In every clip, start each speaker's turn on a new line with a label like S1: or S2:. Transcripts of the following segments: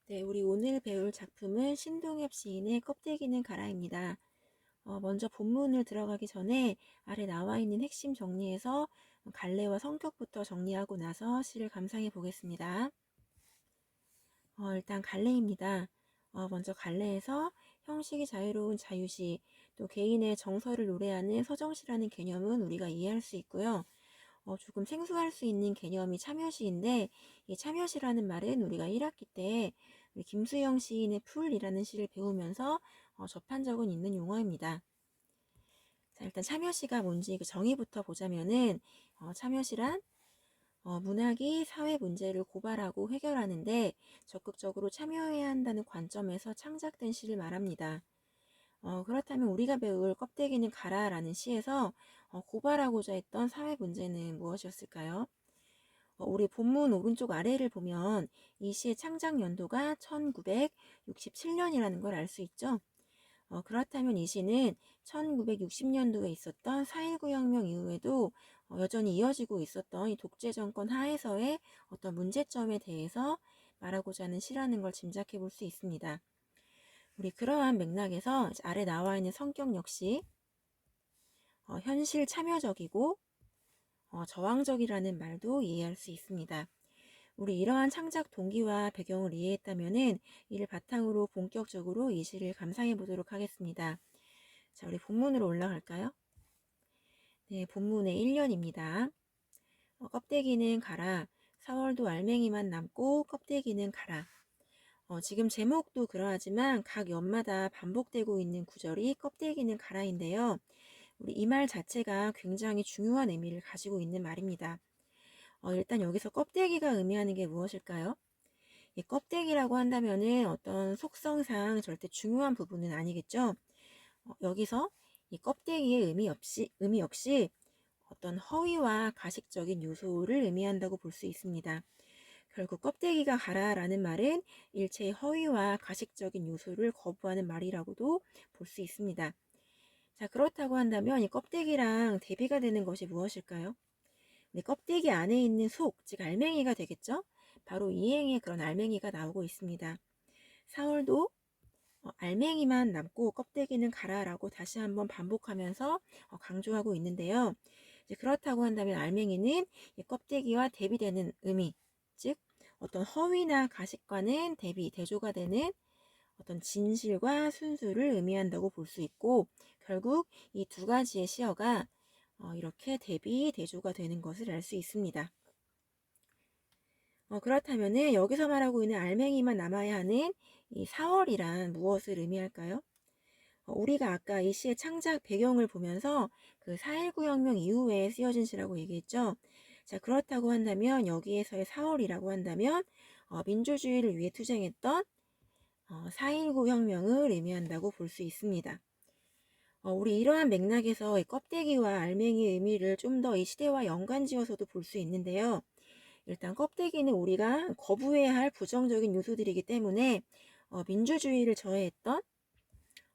S1: 네, 우리 오늘 배울 작품은 신동엽 시인의 껍데기는 가라입니다. 먼저 본문을 들어가기 전에 아래 나와 있는 핵심 정리해서 갈래와 성격부터 정리하고 나서 시를 감상해 보겠습니다. 일단 갈래입니다. 먼저 갈래에서 형식이 자유로운 자유시, 또 개인의 정서를 노래하는 서정시라는 개념은 우리가 이해할 수 있고요. 조금 생소할 수 있는 개념이 참여시인데, 이 참여시라는 말은 우리가 1학기 때 우리 김수영 시인의 풀이라는 시를 배우면서 접한 적은 있는 용어입니다. 자, 일단 참여시가 뭔지 그 정의부터 보자면은, 참여시란 문학이 사회 문제를 고발하고 해결하는데 적극적으로 참여해야 한다는 관점에서 창작된 시를 말합니다. 그렇다면 우리가 배울 껍데기는 가라라는 시에서 고발하고자 했던 사회 문제는 무엇이었을까요? 우리 본문 오른쪽 아래를 보면 이 시의 창작 연도가 1967년이라는 걸 알 수 있죠? 그렇다면 이 시는 1960년도에 있었던 4.19 혁명 이후에도 여전히 이어지고 있었던 이 독재 정권 하에서의 어떤 문제점에 대해서 말하고자 하는 시라는 걸 짐작해 볼 수 있습니다. 우리 그러한 맥락에서 아래 나와 있는 성격 역시 현실 참여적이고 저항적이라는 말도 이해할 수 있습니다. 우리 이러한 창작 동기와 배경을 이해했다면은 이를 바탕으로 본격적으로 이 시를 감상해 보도록 하겠습니다. 자, 우리 본문으로 올라갈까요? 네, 본문의 1년입니다. 껍데기는 가라. 4월도 알맹이만 남고 껍데기는 가라. 지금 제목도 그러하지만 각 연마다 반복되고 있는 구절이 껍데기는 가라인데요. 우리 이 말 자체가 굉장히 중요한 의미를 가지고 있는 말입니다. 일단 여기서 껍데기가 의미하는 게 무엇일까요? 이 껍데기라고 한다면은 어떤 속성상 절대 중요한 부분은 아니겠죠? 여기서 이 껍데기의 의미 역시 어떤 허위와 가식적인 요소를 의미한다고 볼 수 있습니다. 결국 껍데기가 가라라는 말은 일체의 허위와 가식적인 요소를 거부하는 말이라고도 볼 수 있습니다. 자, 그렇다고 한다면 이 껍데기랑 대비가 되는 것이 무엇일까요? 껍데기 안에 있는 속, 즉 알맹이가 되겠죠? 바로 이행의 그런 알맹이가 나오고 있습니다. 4월도 알맹이만 남고 껍데기는 가라라고 다시 한번 반복하면서 강조하고 있는데요. 이제 그렇다고 한다면 알맹이는 이 껍데기와 대비되는 의미, 즉 어떤 허위나 가식과는 대비, 대조가 되는 어떤 진실과 순수를 의미한다고 볼 수 있고, 결국 이 두 가지의 시어가 이렇게 대비, 대조가 되는 것을 알 수 있습니다. 그렇다면은 여기서 말하고 있는 알맹이만 남아야 하는 이 4월이란 무엇을 의미할까요? 우리가 아까 이 시의 창작 배경을 보면서 그 4.19 혁명 이후에 쓰여진 시라고 얘기했죠. 자, 그렇다고 한다면 여기에서의 4월이라고 한다면 민주주의를 위해 투쟁했던 4.19 혁명을 의미한다고 볼 수 있습니다. 우리 이러한 맥락에서 이 껍데기와 알맹이의 의미를 좀 더 이 시대와 연관지어서도 볼 수 있는데요. 일단 껍데기는 우리가 거부해야 할 부정적인 요소들이기 때문에 민주주의를 저해했던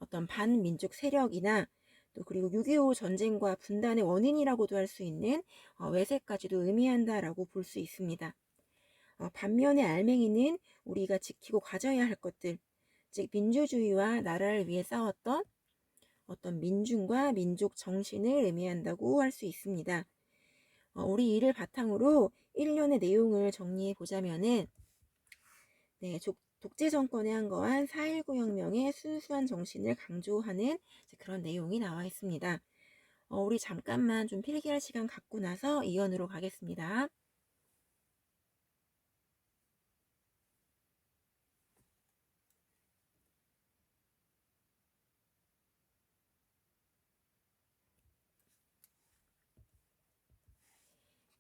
S1: 어떤 반민족 세력이나 또 그리고 6.25 전쟁과 분단의 원인이라고도 할 수 있는 외세까지도 의미한다라고 볼 수 있습니다. 반면에 알맹이는 우리가 지키고 가져야 할 것들, 즉 민주주의와 나라를 위해 싸웠던 어떤 민중과 민족 정신을 의미한다고 할 수 있습니다. 우리 이를 바탕으로 1년의 내용을 정리해 보자면은 네, 독재 정권에 항거한 4.19 혁명의 순수한 정신을 강조하는 그런 내용이 나와 있습니다. 우리 잠깐만 좀 필기할 시간 갖고 나서 이연으로 가겠습니다.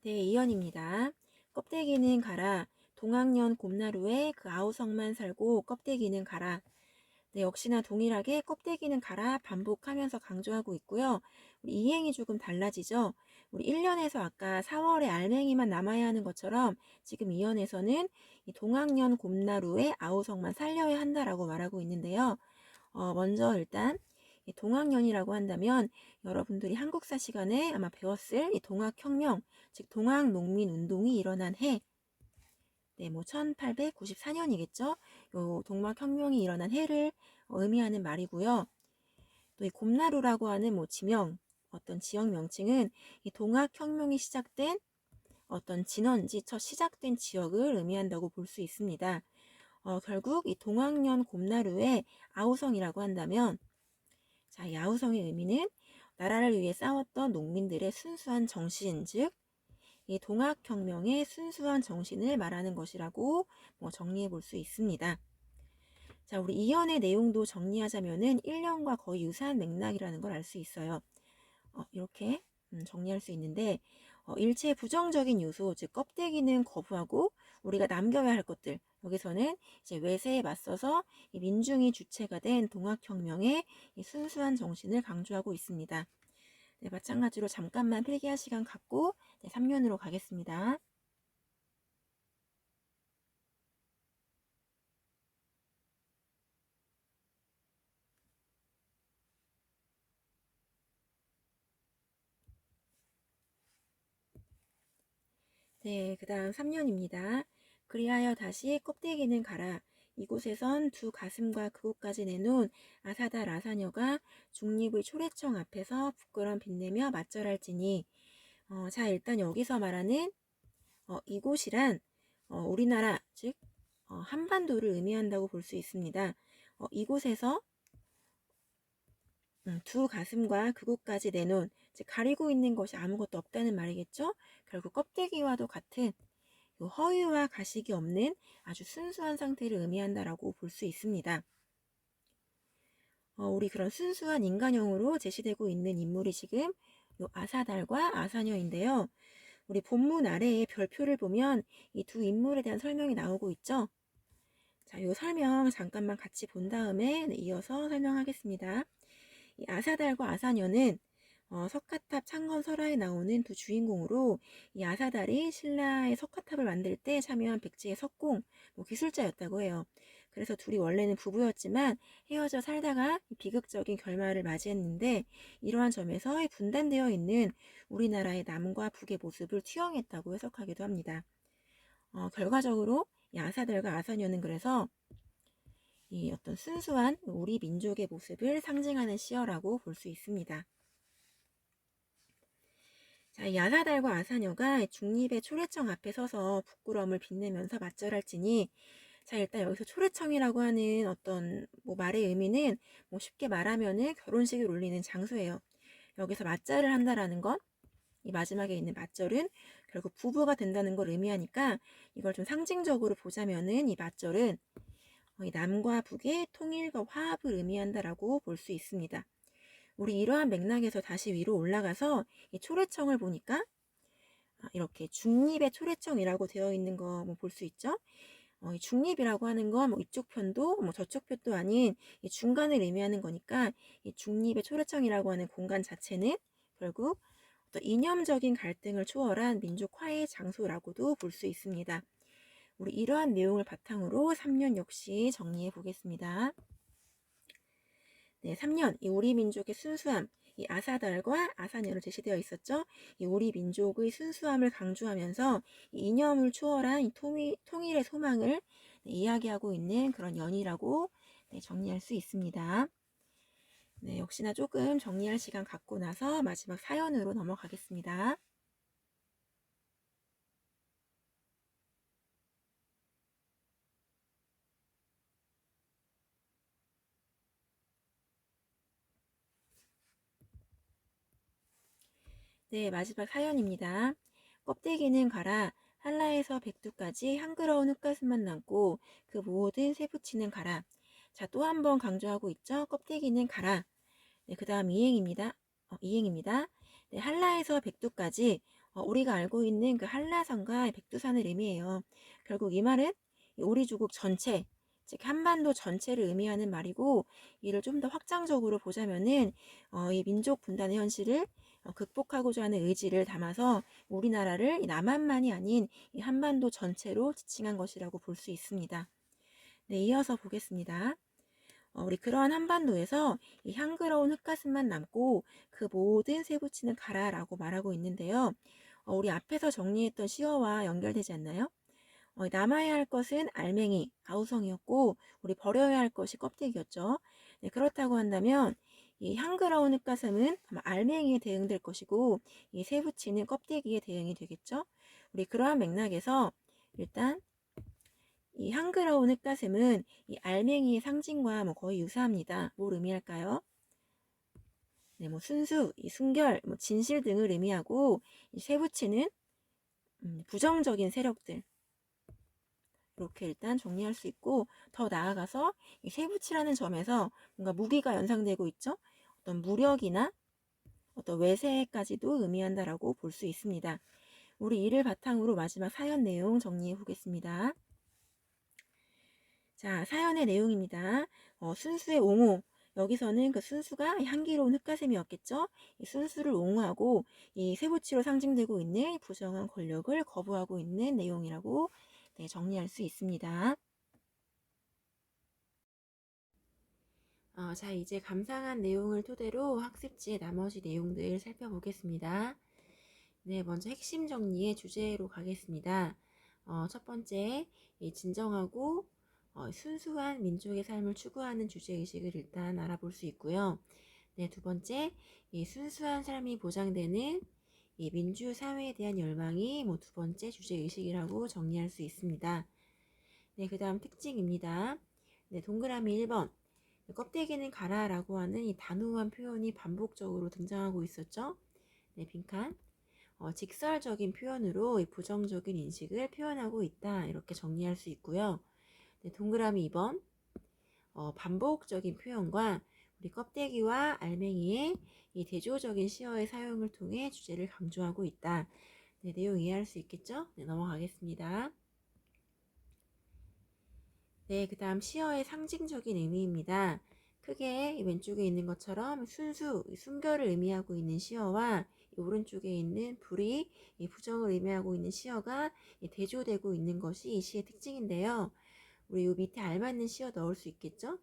S1: 네, 이연입니다. 껍데기는 가라. 동학년 곰나루에 그 아우성만 살고 껍데기는 가라. 네, 역시나 동일하게 껍데기는 가라 반복하면서 강조하고 있고요. 우리 이행이 조금 달라지죠. 우리 1년에서 아까 4월에 알맹이만 남아야 하는 것처럼 지금 2년에서는 이 동학년 곰나루에 아우성만 살려야 한다라고 말하고 있는데요. 먼저 일단 이 동학년이라고 한다면 여러분들이 한국사 시간에 아마 배웠을 이 동학혁명, 즉 동학농민운동이 일어난 해, 네, 뭐 1894년이겠죠. 요 동막혁명이 일어난 해를 의미하는 말이고요. 또 이 곰나루라고 하는 뭐 지명, 어떤 지역 명칭은 이 동학혁명이 시작된 어떤 진원지, 첫 시작된 지역을 의미한다고 볼 수 있습니다. 결국 이 동학년 곰나루의 아우성이라고 한다면, 자, 이 아우성의 의미는 나라를 위해 싸웠던 농민들의 순수한 정신, 즉, 이 동학혁명의 순수한 정신을 말하는 것이라고 뭐 정리해 볼 수 있습니다. 자, 우리 이연의 내용도 정리하자면은 1년과 거의 유사한 맥락이라는 걸 알 수 있어요. 이렇게 정리할 수 있는데, 일체의 부정적인 요소, 즉 껍데기는 거부하고 우리가 남겨야 할 것들, 여기서는 이제 외세에 맞서서 이 민중이 주체가 된 동학혁명의 이 순수한 정신을 강조하고 있습니다. 네, 마찬가지로 잠깐만 필기할 시간 갖고 3년으로 가겠습니다. 네, 그 다음 3년입니다. 그리하여 다시 껍데기는 가라. 이곳에선 두 가슴과 그곳까지 내놓은 아사달 아사녀가 중립의 초래청 앞에서 부끄럼 빛내며 맞절할지니. 자, 일단 여기서 말하는 이곳이란 우리나라, 즉 한반도를 의미한다고 볼 수 있습니다. 이곳에서 두 가슴과 그곳까지 내놓은, 즉 가리고 있는 것이 아무것도 없다는 말이겠죠. 결국 껍데기와도 같은 허위와 가식이 없는 아주 순수한 상태를 의미한다라고 볼 수 있습니다. 우리 그런 순수한 인간형으로 제시되고 있는 인물이 지금 아사달과 아사녀인데요. 우리 본문 아래에 별표를 보면 이 두 인물에 대한 설명이 나오고 있죠. 자, 이 설명 잠깐만 같이 본 다음에 이어서 설명하겠습니다. 이 아사달과 아사녀는 석가탑 창건 설화에 나오는 두 주인공으로, 이 아사달이 신라의 석가탑을 만들 때 참여한 백제의 석공 기술자였다고 해요. 그래서 둘이 원래는 부부였지만 헤어져 살다가 비극적인 결말을 맞이했는데, 이러한 점에서 분단되어 있는 우리나라의 남과 북의 모습을 투영했다고 해석하기도 합니다. 결과적으로 이 아사달과 아사녀는 그래서 이 어떤 순수한 우리 민족의 모습을 상징하는 시어라고 볼 수 있습니다. 자, 이 아사달과 아사녀가 중립의 초래청 앞에 서서 부끄러움을 빛내면서 맞절할지니, 자, 일단 여기서 초래청이라고 하는 어떤 말의 의미는 쉽게 말하면은 결혼식을 올리는 장소예요. 여기서 맞절을 한다라는 건, 이 마지막에 있는 맞절은 결국 부부가 된다는 걸 의미하니까, 이걸 좀 상징적으로 보자면은 이 맞절은 이 남과 북의 통일과 화합을 의미한다라고 볼 수 있습니다. 우리 이러한 맥락에서 다시 위로 올라가서 이 초래청을 보니까 이렇게 중립의 초래청이라고 되어 있는 거 볼 수 있죠. 이 중립이라고 하는 건 이쪽 편도 저쪽 편도 아닌 이 중간을 의미하는 거니까, 이 중립의 초래청이라고 하는 공간 자체는 결국 어떤 이념적인 갈등을 초월한 민족 화해의 장소라고도 볼 수 있습니다. 우리 이러한 내용을 바탕으로 3년 역시 정리해 보겠습니다. 네, 3년, 이 우리 민족의 순수함, 이 아사달과 아사녀로 제시되어 있었죠. 이 우리 민족의 순수함을 강조하면서 이 이념을 초월한 이 통일의 소망을 이야기하고 있는 그런 연이라고 정리할 수 있습니다. 네, 역시나 조금 정리할 시간 갖고 나서 마지막 사연으로 넘어가겠습니다. 네, 마지막 사연입니다. 껍데기는 가라. 한라에서 백두까지 한그러운 흙가슴만 남고 그 모든 세부치는 가라. 자, 또 한 번 강조하고 있죠. 껍데기는 가라. 네, 그 다음 이행입니다. 네, 한라에서 백두까지 우리가 알고 있는 그 한라산과 백두산을 의미해요. 결국 이 말은 우리 조국 전체, 즉 한반도 전체를 의미하는 말이고, 이를 좀 더 확장적으로 보자면은 이 민족 분단의 현실을 극복하고자 하는 의지를 담아서 우리나라를 남한만이 아닌 이 한반도 전체로 지칭한 것이라고 볼 수 있습니다. 네, 이어서 보겠습니다. 우리 그러한 한반도에서 이 향그러운 흙가슴만 남고 그 모든 세부치는 가라라고 말하고 있는데요. 우리 앞에서 정리했던 시어와 연결되지 않나요? 남아야 할 것은 알맹이, 가우성이었고 우리 버려야 할 것이 껍데기였죠. 네, 그렇다고 한다면 이 향그러운 흙가슴은 아마 알맹이에 대응될 것이고 이 새부치는 껍데기에 대응이 되겠죠. 우리 그러한 맥락에서 일단 이 향그러운 흙가슴은 이 알맹이의 상징과 뭐 거의 유사합니다. 뭘 의미할까요? 네, 뭐 순수, 이 순결, 뭐 진실 등을 의미하고 이 새부치는 부정적인 세력들 이렇게 일단 정리할 수 있고 더 나아가서 이 쇠붙이라는 점에서 뭔가 무기가 연상되고 있죠. 어떤 무력이나 어떤 외세까지도 의미한다라고 볼 수 있습니다. 우리 이를 바탕으로 마지막 사연 내용 정리해 보겠습니다. 자, 사연의 내용입니다. 순수의 옹호. 여기서는 그 순수가 향기로운 흙가슴이었겠죠. 이 순수를 옹호하고 이 쇠붙이로 상징되고 있는 부정한 권력을 거부하고 있는 내용이라고 네, 정리할 수 있습니다. 자, 이제 감상한 내용을 토대로 학습지의 나머지 내용들 살펴보겠습니다. 네, 먼저 핵심 정리의 주제로 가겠습니다. 첫 번째, 진정하고 순수한 민족의 삶을 추구하는 주제의식을 일단 알아볼 수 있고요. 네, 두 번째, 이 순수한 삶이 보장되는 이 민주사회에 대한 열망이 뭐 두 번째 주제의식이라고 정리할 수 있습니다. 네, 그 다음 특징입니다. 네, 동그라미 1번. 껍데기는 가라라고 하는 이 단호한 표현이 반복적으로 등장하고 있었죠. 네, 빈칸. 직설적인 표현으로 이 부정적인 인식을 표현하고 있다. 이렇게 정리할 수 있고요. 네, 동그라미 2번. 반복적인 표현과 우리 껍데기와 알맹이의 이 대조적인 시어의 사용을 통해 주제를 강조하고 있다. 네, 내용 이해할 수 있겠죠? 네, 넘어가겠습니다. 네, 그 다음 시어의 상징적인 의미입니다. 크게 왼쪽에 있는 것처럼 순수, 순결을 의미하고 있는 시어와 오른쪽에 있는 불의, 부정을 의미하고 있는 시어가 대조되고 있는 것이 이 시의 특징인데요. 우리 이 밑에 알맞는 시어 넣을 수 있겠죠?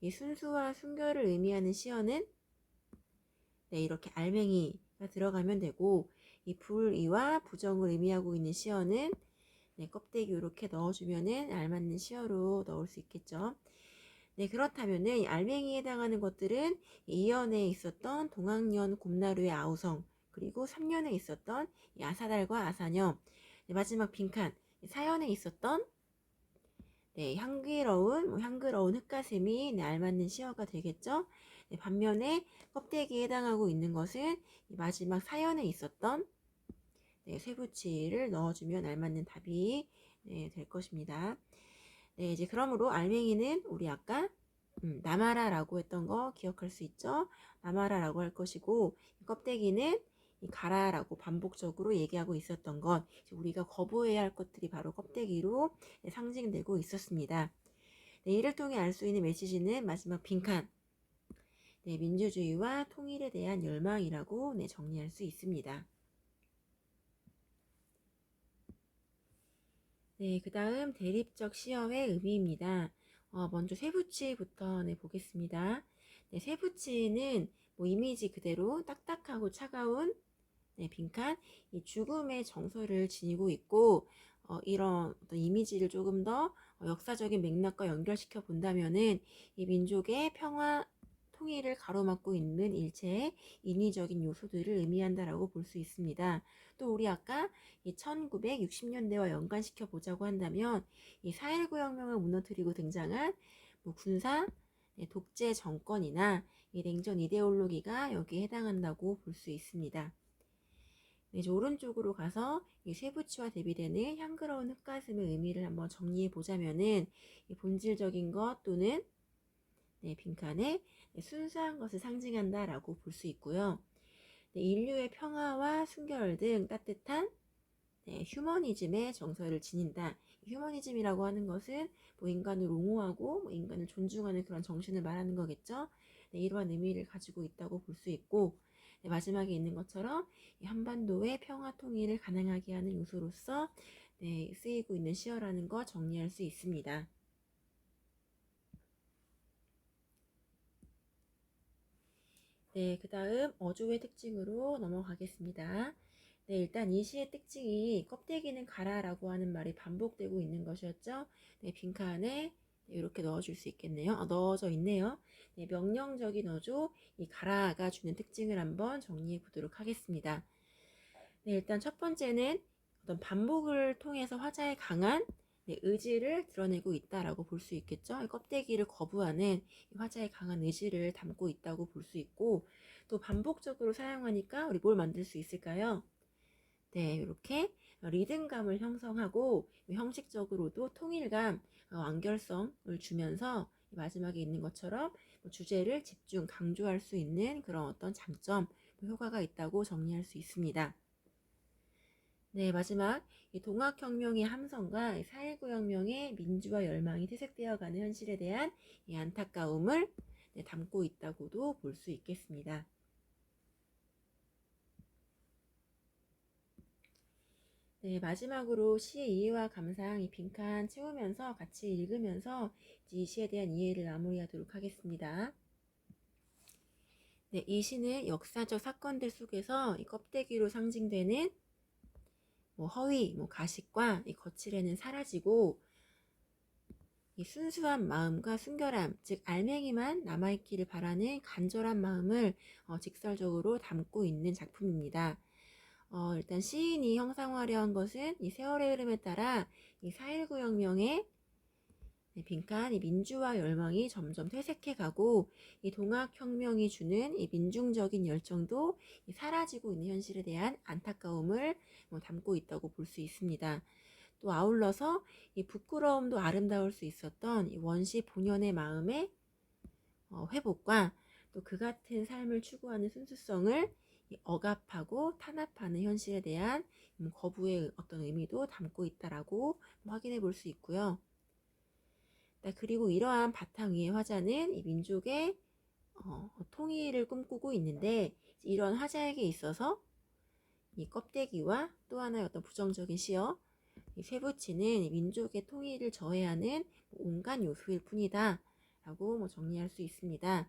S1: 이 순수와 순결을 의미하는 시어는 네, 이렇게 알맹이가 들어가면 되고 이 불의와 부정을 의미하고 있는 시어는 네, 껍데기 이렇게 넣어주면은 알맞는 시어로 넣을 수 있겠죠. 네, 그렇다면은 이 알맹이에 해당하는 것들은 이연에 있었던 동학년 곰나루의 아우성 그리고 3년에 있었던 이 아사달과 아사녀 네, 마지막 빈칸 사연에 있었던 네, 향기로운 흙가슴이 네, 알맞는 시어가 되겠죠. 네, 반면에 껍데기에 해당하고 있는 것은 마지막 사연에 있었던 네, 쇠붙이를 넣어주면 알맞는 답이 네, 될 것입니다. 네, 이제 그러므로 알맹이는 우리 아까 남아라라고 했던 거 기억할 수 있죠? 남아라라고 할 것이고 껍데기는 가라라고 반복적으로 얘기하고 있었던 것 우리가 거부해야 할 것들이 바로 껍데기로 네, 상징되고 있었습니다. 네, 이를 통해 알 수 있는 메시지는 마지막 빈칸 네, 민주주의와 통일에 대한 열망이라고 네, 정리할 수 있습니다. 네, 그 다음 대립적 시어의 의미입니다. 먼저 쇠붙이부터 네, 보겠습니다. 네, 쇠붙이는 뭐 이미지 그대로 딱딱하고 차가운 네, 빈칸 이 죽음의 정서를 지니고 있고 이런 어떤 이미지를 조금 더 역사적인 맥락과 연결시켜 본다면은 이 민족의 평화 통일을 가로막고 있는 일체의 인위적인 요소들을 의미한다라고 볼 수 있습니다. 또 우리 아까 이 1960년대와 연관시켜 보자고 한다면 이 4.19 혁명을 무너뜨리고 등장한 뭐 군사 독재 정권이나 이 냉전 이데올로기가 여기에 해당한다고 볼 수 있습니다. 이제 오른쪽으로 가서 이 쇠붙이와 대비되는 향그러운 흙가슴의 의미를 한번 정리해 보자면은 본질적인 것 또는 네, 빈칸에 순수한 것을 상징한다라고 볼 수 있고요. 네, 인류의 평화와 순결 등 따뜻한 휴머니즘의 정서를 지닌다. 휴머니즘이라고 하는 것은 뭐 인간을 옹호하고 뭐 인간을 존중하는 그런 정신을 말하는 거겠죠. 네, 이러한 의미를 가지고 있다고 볼 수 있고 네, 마지막에 있는 것처럼 한반도의 평화 통일을 가능하게 하는 요소로서 네, 쓰이고 있는 시어라는 거 정리할 수 있습니다. 네, 그 다음 어조의 특징으로 넘어가겠습니다. 네, 일단 이 시의 특징이 껍데기는 가라라고 하는 말이 반복되고 있는 것이었죠. 네, 빈칸에 이렇게 넣어줄 수 있겠네요. 넣어져 있네요. 네, 명령적인 어조, 이 가라가 주는 특징을 한번 정리해 보도록 하겠습니다. 네, 일단 첫 번째는 어떤 반복을 통해서 화자의 강한 의지를 드러내고 있다라고 볼 수 있겠죠. 껍데기를 거부하는 화자의 강한 의지를 담고 있다고 볼 수 있고, 또 반복적으로 사용하니까 우리 뭘 만들 수 있을까요? 네, 이렇게 리듬감을 형성하고 형식적으로도 통일감, 완결성을 주면서 마지막에 있는 것처럼 주제를 집중, 강조할 수 있는 그런 어떤 장점, 효과가 있다고 정리할 수 있습니다. 네, 마지막 이 동학혁명의 함성과 4.19 혁명의 민주화 열망이 퇴색되어가는 현실에 대한 이 안타까움을 담고 있다고도 볼 수 있겠습니다. 네, 마지막으로 시의 이해와 감상 이 빈칸 채우면서 같이 읽으면서 이 시에 대한 이해를 마무리하도록 하겠습니다. 네, 이 시는 역사적 사건들 속에서 이 껍데기로 상징되는 허위, 가식과 이 거칠애는 사라지고 이 순수한 마음과 순결함, 즉 알맹이만 남아있기를 바라는 간절한 마음을 직설적으로 담고 있는 작품입니다. 일단 시인이 형상화하려 한 것은 이 세월의 흐름에 따라 이 4.19 혁명의 빈칸 이 민주화 열망이 점점 퇴색해가고 이 동학혁명이 주는 이 민중적인 열정도 사라지고 있는 현실에 대한 안타까움을 담고 있다고 볼 수 있습니다. 또 아울러서 이 부끄러움도 아름다울 수 있었던 이 원시 본연의 마음의 회복과 또 그 같은 삶을 추구하는 순수성을 억압하고 탄압하는 현실에 대한 거부의 어떤 의미도 담고 있다라고 확인해 볼 수 있고요. 그리고 이러한 바탕 위의 화자는 이 민족의 통일을 꿈꾸고 있는데 이런 화자에게 있어서 이 껍데기와 또 하나의 어떤 부정적인 시어 이 쇠붙이는 민족의 통일을 저해하는 온갖 요소일 뿐이다 라고 정리할 수 있습니다.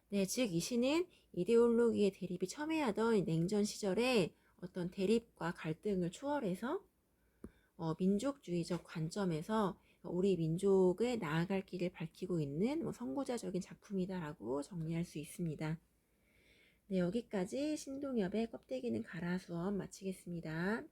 S1: 네, 즉 이 시는 이데올로기의 대립이 첨예하던 냉전 시절에 어떤 대립과 갈등을 초월해서 민족주의적 관점에서 우리 민족의 나아갈 길을 밝히고 있는 선구자적인 작품이다라고 정리할 수 있습니다. 네, 여기까지 신동엽의 껍데기는 가라 수업 마치겠습니다.